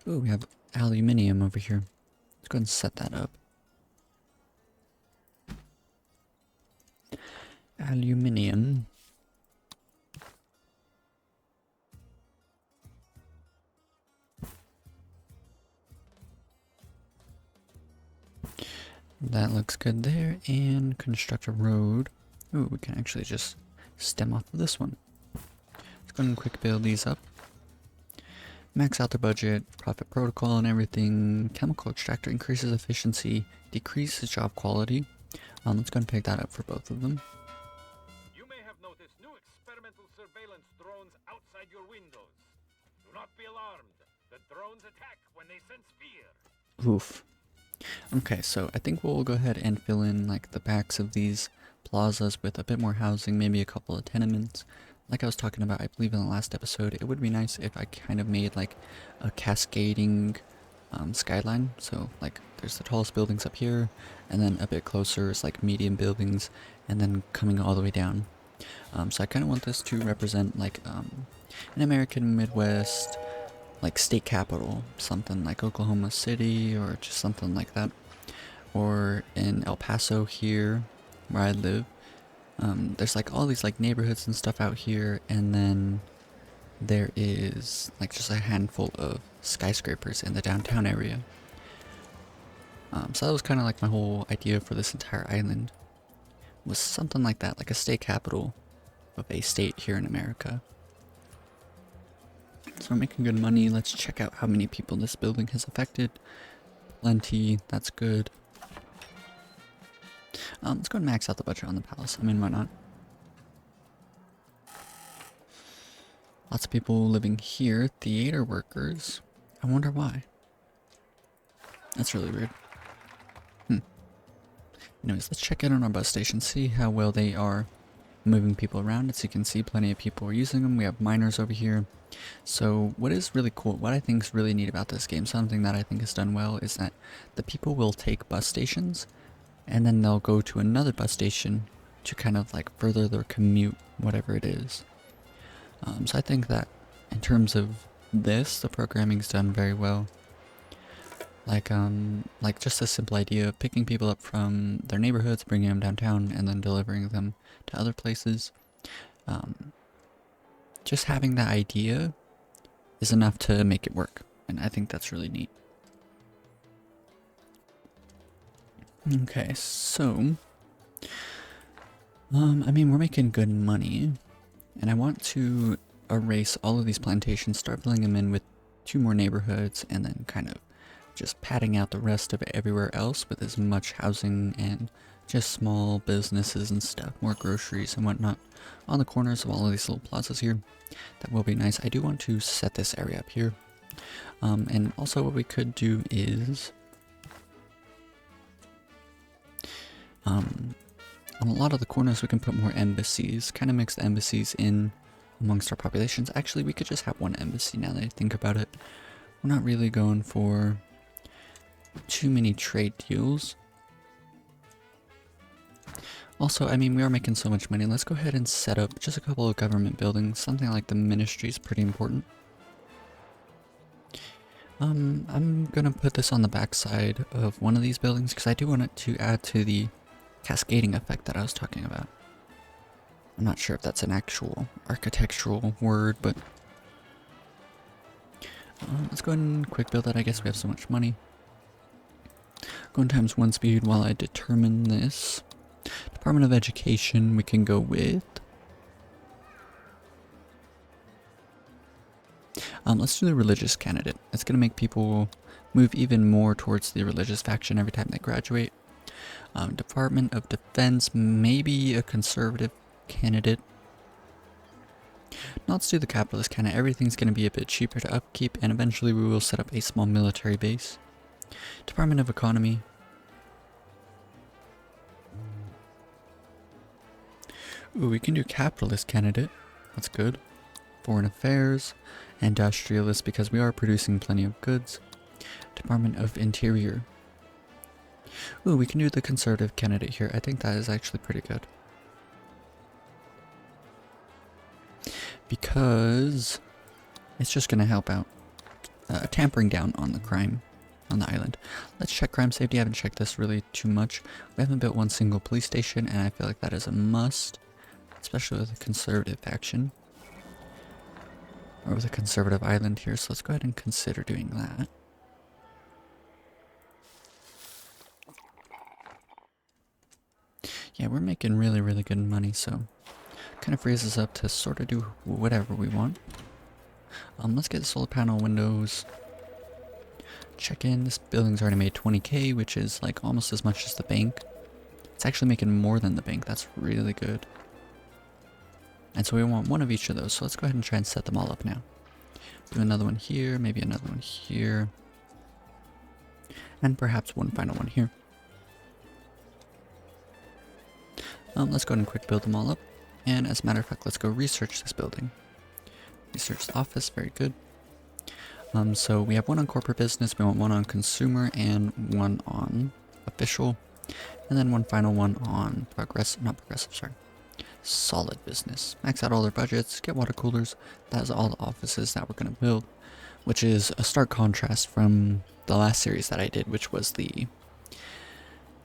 Ooh, we have aluminium over here. Let's go ahead and set that up. Aluminium. That looks good there. And construct a road. Ooh, we can actually just stem off of this one. Let's go and quick build these up. Max out the budget, profit protocol and everything. Chemical extractor increases efficiency, decreases job quality. Let's go and pick that up for both of them. Surveillance drones outside your windows. Do not be alarmed. The drones attack when they sense fear. Oof. Okay, so I think we'll go ahead and fill in like the backs of these plazas with a bit more housing, maybe a couple of tenements. Like I was talking about, I believe in the last episode, it would be nice if I kind of made like a cascading skyline. So like there's the tallest buildings up here, and then a bit closer is like medium buildings, and then coming all the way down. So I kind of want this to represent like an American Midwest, like state capital, something like Oklahoma City or just something like that. Or in El Paso here, where I live, there's like all these like neighborhoods and stuff out here, and then there is like just a handful of skyscrapers in the downtown area. So that was kind of like my whole idea for this entire island. Was something like that, like a state capital of a state here in America. So we're making good money. Let's check out how many people this building has affected. Plenty, that's good. Let's go and max out the budget on the palace. I mean, why not? Lots of people living here. Theater workers. I wonder why. That's really weird. Anyways, let's check in on our bus station, see how well they are moving people around. As you can see, plenty of people are using them. We have miners over here. So what is really cool, what I think is really neat about this game, something that I think is done well, is that the people will take bus stations and then they'll go to another bus station to kind of like further their commute, whatever it is. So I think that in terms of this, the programming's done very well. Like just a simple idea of picking people up from their neighborhoods, bringing them downtown, and then delivering them to other places. Just having that idea is enough to make it work, and I think that's really neat. Okay, so I mean, we're making good money, and I want to erase all of these plantations, start filling them in with 2 more neighborhoods, and then kind of just padding out the rest of everywhere else with as much housing and just small businesses and stuff, more groceries and whatnot on the corners of all of these little plazas here. That will be nice. I do want to set this area up here. And also what we could do is on a lot of the corners we can put more embassies, kind of mix the embassies in amongst our populations. Actually, we could just have one embassy now that I think about it. We're not really going for too many trade deals. Also, I mean, we are making so much money. Let's go ahead and set up just a couple of government buildings. Something like the ministry is pretty important. I'm gonna put this on the back side of one of these buildings because I do want it to add to the cascading effect that I was talking about. I'm not sure if that's an actual architectural word, but let's go ahead and quick build that. I guess we have so much money. Going times 1 speed while I determine this. Department of Education, we can go with. Let's do the religious candidate. It's going to make people move even more towards the religious faction every time they graduate. Department of Defense, maybe a conservative candidate. Now let's do the capitalist candidate. Everything's going to be a bit cheaper to upkeep, and eventually we will set up a small military base. Department of Economy. Ooh, we can do capitalist candidate. That's good. Foreign Affairs. Industrialist, because we are producing plenty of goods. Department of Interior. Ooh, we can do the conservative candidate here. I think that is actually pretty good. Because it's just going to help out tampering down on the crime on the island. Let's check crime safety. I haven't checked this really too much. We haven't built one single police station, and I feel like that is a must, especially with the conservative faction. Or with a conservative island here, so let's go ahead and consider doing that. Yeah, we're making really, really good money, so kind of frees us up to sort of do whatever we want. Let's get solar panel windows. Check in. This building's already made 20k, which is like almost as much as the bank. It's actually making more than the bank. That's really good. And so we want one of each of those, so let's go ahead and try and set them all up now. Do another one here, maybe another one here. And perhaps one final one here. Let's go ahead and quick build them all up. And as a matter of fact, let's go research this building. Research the office, very good. So we have one on corporate business, we want one on consumer, and one on official. And then one final one on solid business. Max out all their budgets, get water coolers. That is all the offices that we're going to build, which is a stark contrast from the last series that I did, which was the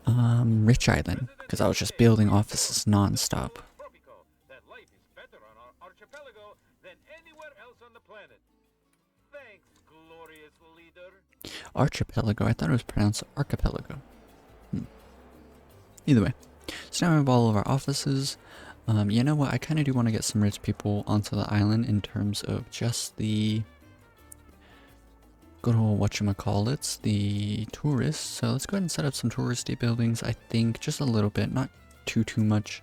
Rich Island, because I was just building offices non-stop. Tropico, that life is better on our archipelago than anywhere else on the planet. Thanks, glorious leader. Archipelago? I thought it was pronounced archipelago. Either way. So now we have all of our offices. You know what? I kind of do want to get some rich people onto the island in terms of just the good old whatchamacallits, the tourists. So let's go ahead and set up some touristy buildings, I think, just a little bit, not too much.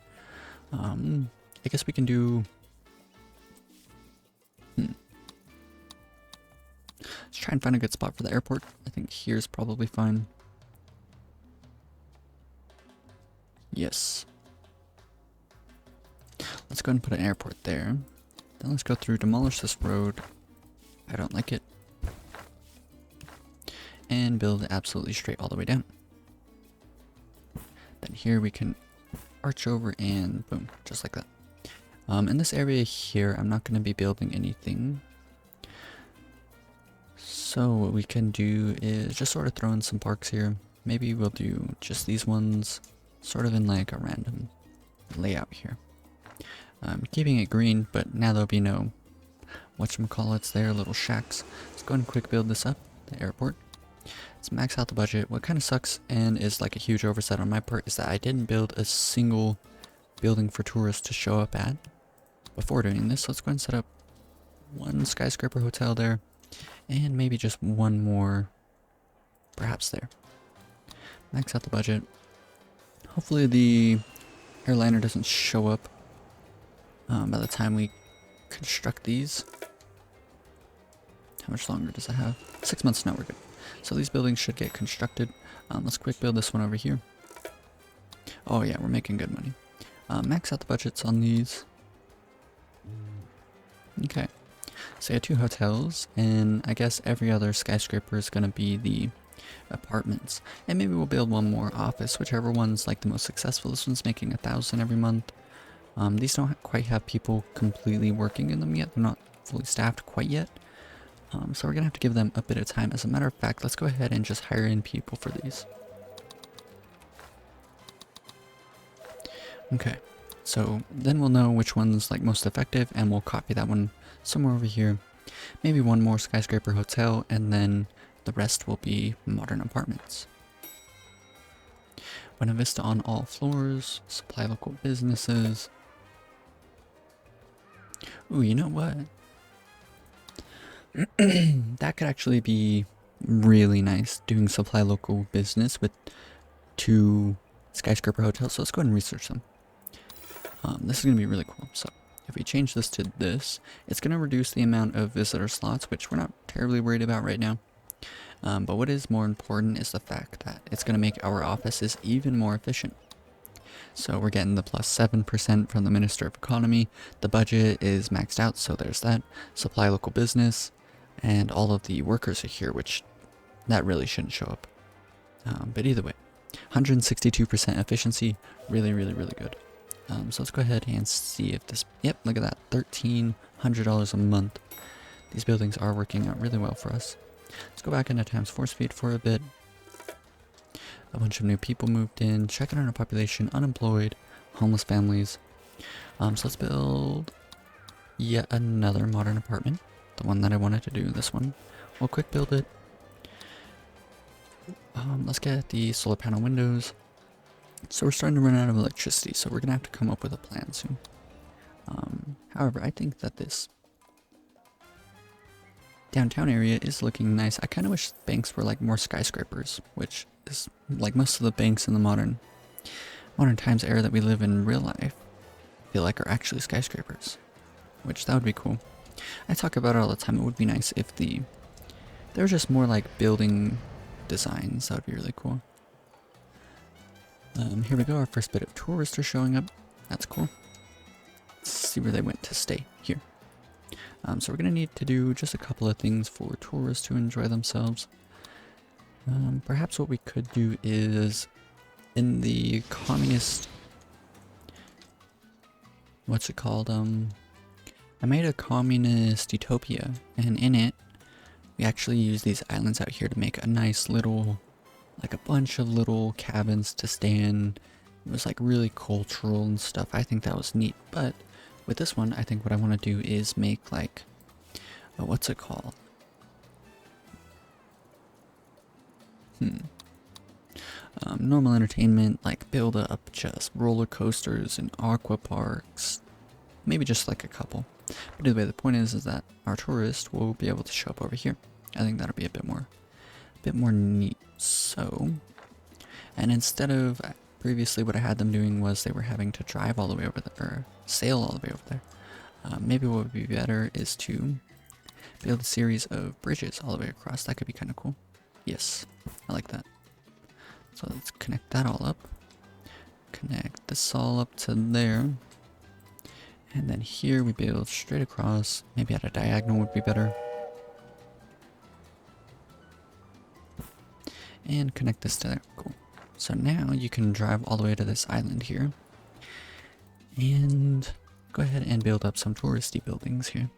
I guess we can do... Let's try and find a good spot for the airport. I think here's probably fine. Yes. Let's go ahead and put an airport there. Then let's go through, demolish this road. I don't like it. And build it absolutely straight all the way down. Then here we can arch over and boom, just like that. In this area here, I'm not going to be building anything. So what we can do is just sort of throw in some parks here. Maybe we'll do just these ones, sort of in like a random layout here. Keeping it green, but now there'll be no whatchamacallits there, little shacks. Let's go ahead and quick build this up, the airport. Let's max out the budget. What kind of sucks and is like a huge oversight on my part is that I didn't build a single building for tourists to show up at before doing this. So let's go ahead and set up one skyscraper hotel there, and maybe just one more, perhaps there. Max out the budget. Hopefully the airliner doesn't show up by the time we construct these. How much longer does it have? 6 months. No, we're good. So these buildings should get constructed. Let's quick build this one over here. Oh yeah, we're making good money. Max out the budgets on these. Okay. So yeah, 2 hotels, and I guess every other skyscraper is going to be the apartments. And maybe we'll build one more office, whichever one's like the most successful. This one's making 1,000 every month. These don't quite have people completely working in them yet. They're not fully staffed quite yet. So we're going to have to give them a bit of time. As a matter of fact, let's go ahead and just hire in people for these. Okay, so then we'll know which one's like most effective, and we'll copy that one somewhere over here. Maybe one more skyscraper hotel, and then the rest will be modern apartments. Buena Vista on all floors, supply local businesses. Ooh, you know what? That could actually be really nice, doing supply local business with 2 skyscraper hotels. So let's go ahead and research them. This is going to be really cool. So if we change this to this, it's going to reduce the amount of visitor slots, which we're not terribly worried about right now. But what is more important is the fact that it's going to make our offices even more efficient. So we're getting the plus 7% from the Minister of Economy. The budget is maxed out, so there's that. Supply local business, and all of the workers are here, which that really shouldn't show up. But either way, 162% efficiency, really, really, really good. So let's go ahead and see if this, yep, look at that, $1,300 a month. These buildings are working out really well for us. Let's go back into times 4 speed for a bit. A bunch of new people moved in, checking on our population, unemployed, homeless families. So let's build yet another modern apartment. The one that I wanted to do, this one. We'll quick build it. Let's get the solar panel windows. So we're starting to run out of electricity, so we're going to have to come up with a plan soon. However, I think that this downtown area is looking nice. I kind of wish banks were like more skyscrapers, which is like most of the banks in the modern times era that we live in real life, I feel like are actually skyscrapers, which that would be cool. I talk about it all the time. It would be nice if there were just more like building designs. That would be really cool. Here we go. Our first bit of tourists are showing up. That's cool. Let's see where they went to stay. Here. So we're going to need to do just a couple of things for tourists to enjoy themselves. Perhaps what we could do is in the communist... What's it called? I made a communist Utopia, and in it, we actually use these islands out here to make a nice little, like a bunch of little cabins to stay in. It was like really cultural and stuff. I think that was neat. But with this one, I think what I want to do is make like, what's it called? Normal entertainment, like build up just roller coasters and aqua parks. Maybe just like a couple. But either way, the point is that our tourists will be able to show up over here. I think that'll be a bit more neat. So, and instead of previously what I had them doing was they were having to drive all the way over there, or sail all the way over there. Maybe what would be better is to build a series of bridges all the way across. That could be kind of cool. Yes, I like that. So let's connect that all up. Connect this all up to there. And then here we build straight across. Maybe at a diagonal would be better. And connect this to there. Cool. So now you can drive all the way to this island here. And go ahead and build up some touristy buildings here.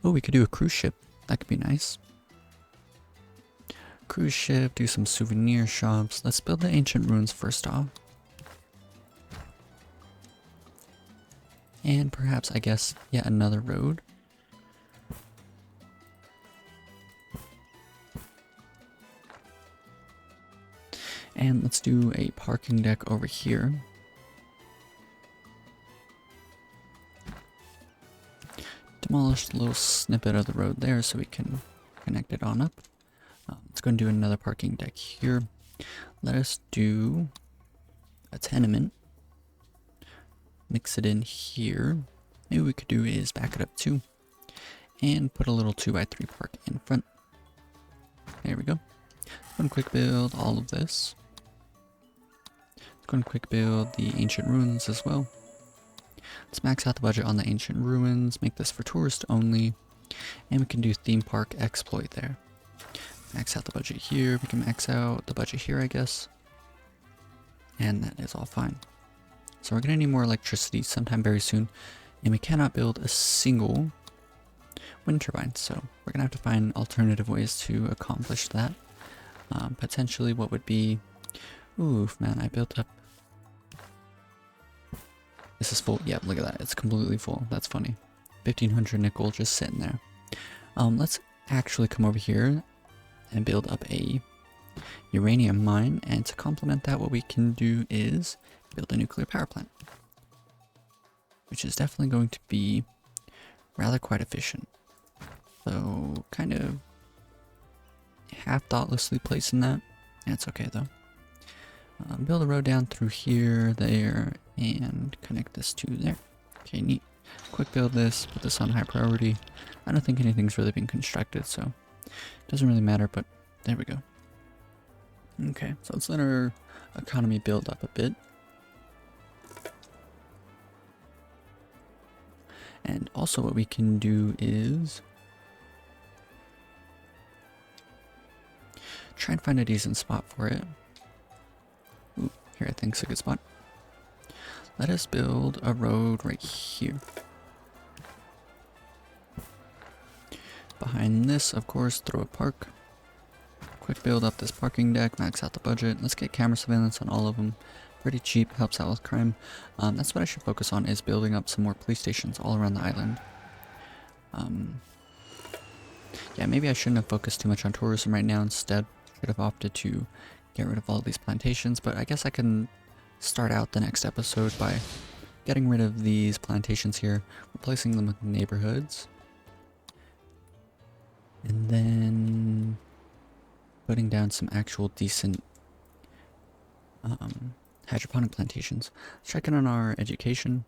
Oh, we could do a cruise ship. That could be nice. Cruise ship, do some souvenir shops. Let's build the ancient ruins first off. And perhaps, I guess, yet another road. And let's do a parking deck over here. smallest little snippet of the road there so we can connect it on up. Let's go and do another parking deck here. Let us do a tenement. Mix it in here. Maybe we could do is back it up too. And put a little 2x3 park in front. There we go. Go and quick build all of this. Let's go and quick build the ancient ruins as well. Let's max out the budget on the ancient ruins. Make this for tourists only. And we can do theme park exploit there. Max out the budget here. We can max out the budget here, I guess. And that is all fine. So we're going to need more electricity sometime very soon. And we cannot build a single wind turbine. So we're going to have to find alternative ways to accomplish that. Potentially what would be... Oof, man, I built up... This is full. Yeah, look at that. It's completely full. That's funny. 1,500 nickel just sitting there. Let's actually come over here and build up a uranium mine. And to complement that, what we can do is build a nuclear power plant, which is definitely going to be rather quite efficient. So kind of half thoughtlessly placing that. That's okay though. Build a road down through here, there, and connect this to there. Okay, neat. Quick build this, put this on high priority. I don't think anything's really been constructed, so it doesn't really matter, but there we go. Okay, so let's let our economy build up a bit. And also what we can do is try and find a decent spot for it. Ooh, here I think's a good spot. Let us build a road right here. Behind this, of course, throw a park. Quick build up this parking deck, max out the budget. Let's get camera surveillance on all of them. Pretty cheap, helps out with crime. That's what I should focus on, is building up some more police stations all around the island. Yeah, maybe I shouldn't have focused too much on tourism right now. Instead, should have opted to get rid of all these plantations, but I guess I can start out the next episode by getting rid of these plantations here, replacing them with neighborhoods, and then putting down some actual decent hydroponic plantations. Checking on our education.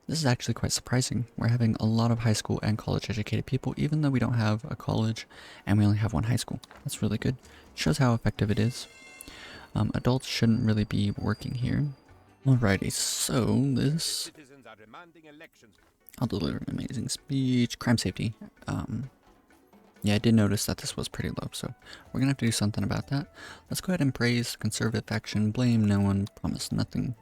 This is actually quite surprising. We're having a lot of high school and college educated people, even though we don't have a college and we only have one high school. That's really good. Shows how effective it is. Adults shouldn't really be working here. Alrighty, so this... Citizens are demanding elections. I'll deliver an amazing speech. Crime safety. Yeah, I did notice that this was pretty low, so we're gonna have to do something about that. Let's go ahead and praise the conservative faction, blame no one, promise nothing.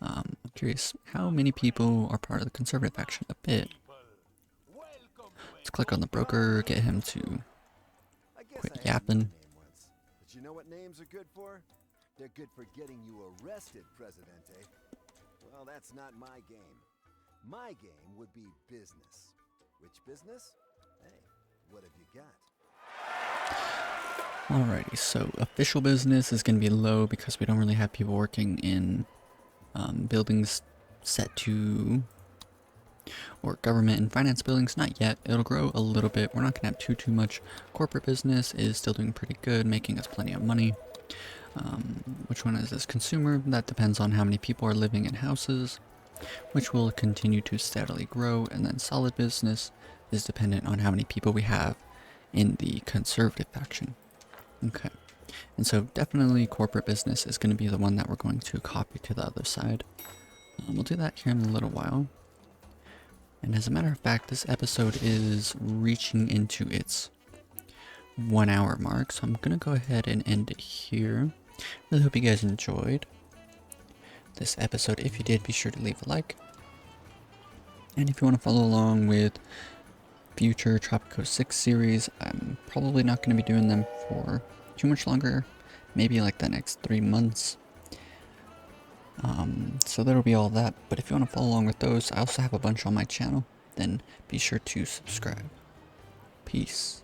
I'm curious, how many people are part of the conservative faction? A bit. Let's click on the broker, get him to quit yapping. But you know what names are good for? They're good for getting you arrested, Presidente. Well, that's not my game. My game would be business. Which business? Hey, what have you got? Alrighty, so official business is going to be low because we don't really have people working in buildings set to, or government and finance buildings. Not yet. It'll grow a little bit. We're not going to have too much. Corporate business is still doing pretty good, making us plenty of money. Which one is this? Consumer, that depends on how many people are living in houses, which will continue to steadily grow. And then solid business is dependent on how many people we have in the conservative faction. Okay, and so definitely corporate business is going to be the one that we're going to copy to the other side. We'll do that here in a little while. And as a matter of fact, this episode is reaching into its 1 hour mark, so I'm going to go ahead and end it here. Really hope you guys enjoyed this episode. If you did, be sure to leave a like. And if you want to follow along with future Tropico 6 series, I'm probably not going to be doing them for too much longer, maybe like the next 3 months. So that'll be all that, but if you want to follow along with those, I also have a bunch on my channel, then be sure to subscribe. Peace.